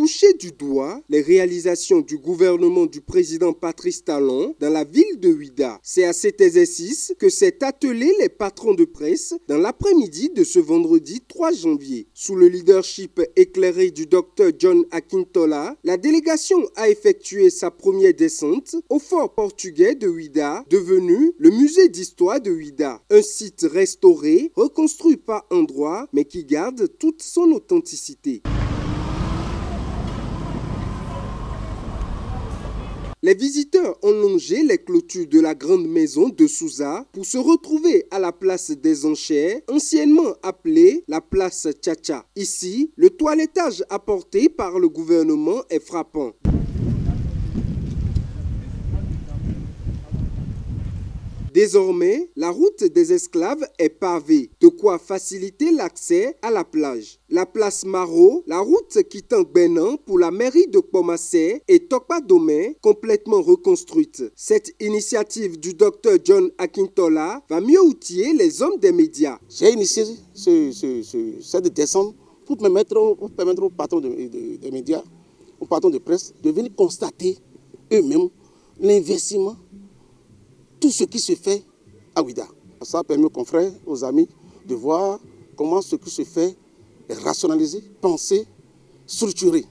toucher du doigt les réalisations du gouvernement du président Patrice Talon dans la ville de Ouidah. C'est à cet exercice que s'est attelé les patrons de presse dans l'après-midi de ce vendredi 3 janvier. Sous le leadership éclairé du docteur John Akintola, la délégation a effectué sa première descente au fort portugais de Ouidah, devenu le musée d'histoire de Ouidah, un site restauré, reconstruit par endroits, mais qui garde toute son authenticité. Les visiteurs ont longé les clôtures de la grande maison de Souza pour se retrouver à la place des enchères, anciennement appelée la place Tchatcha. Ici, le toilettage apporté par le gouvernement est frappant. Désormais, la route des esclaves est pavée, de quoi faciliter l'accès à la plage. La place Maro, la route quittant Benin pour la mairie de Pomassé et Tokpa-Domé, complètement reconstruite. Cette initiative du docteur John Akintola va mieux outiller les hommes des médias. J'ai initié cette descente pour permettre aux patrons des médias, aux patrons de presse, de venir constater eux-mêmes l'investissement, tout ce qui se fait à Ouidah. Ça a permis aux confrères, aux amis de voir comment ce qui se fait est rationalisé, pensé, structuré.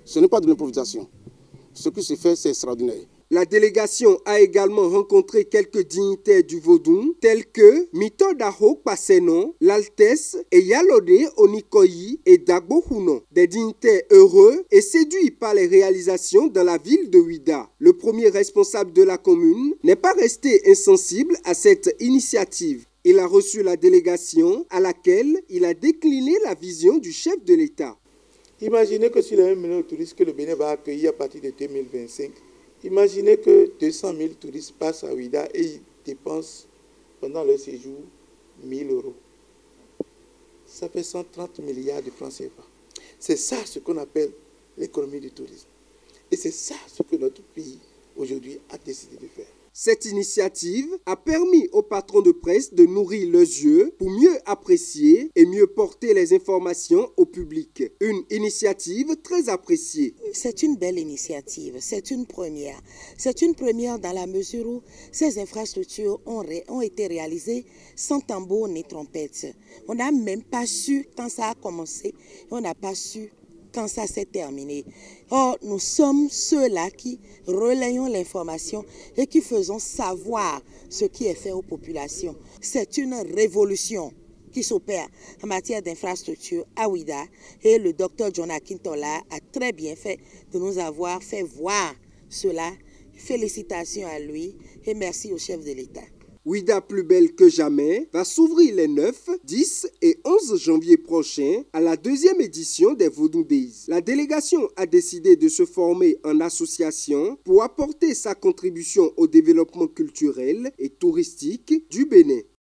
Ce n'est pas de l'improvisation. Ce qui se fait, c'est extraordinaire. La délégation a également rencontré quelques dignitaires du Vaudou, tels que Mito Daho Passenon, l'Altesse et Yalode Onikoyi et Dagbo Hunon. Des dignitaires heureux et séduits par les réalisations dans la ville de Ouidah. Le premier responsable de la commune n'est pas resté insensible à cette initiative. Il a reçu la délégation à laquelle il a décliné la vision du chef de l'État. Imaginez que sur les 1 million de touristes que le Bénin va accueillir à partir de 2025, imaginez que 200 000 touristes passent à Ouidah et ils dépensent pendant leur séjour 1 000 euros. Ça fait 130 milliards de francs CFA. C'est ça ce qu'on appelle l'économie du tourisme. Et c'est ça ce que notre pays aujourd'hui a décidé de faire. Cette initiative a permis aux patrons de presse de nourrir leurs yeux pour mieux apprécier et mieux porter les informations au public. Une initiative très appréciée. C'est une belle initiative, c'est une première. C'est une première dans la mesure où ces infrastructures ont été réalisées sans tambour ni trompette. On n'a même pas su quand ça a commencé, on n'a pas su quand ça s'est terminé. Or, nous sommes ceux-là qui relayons l'information et qui faisons savoir ce qui est fait aux populations. C'est une révolution qui s'opère en matière d'infrastructure à Ouidah et le docteur John Akintola a très bien fait de nous avoir fait voir cela. Félicitations à lui et merci au chef de l'État. Ouidah plus belle que jamais va s'ouvrir les 9, 10 et 11 janvier prochains à la deuxième édition des Vaudou Days. La délégation a décidé de se former en association pour apporter sa contribution au développement culturel et touristique du Bénin.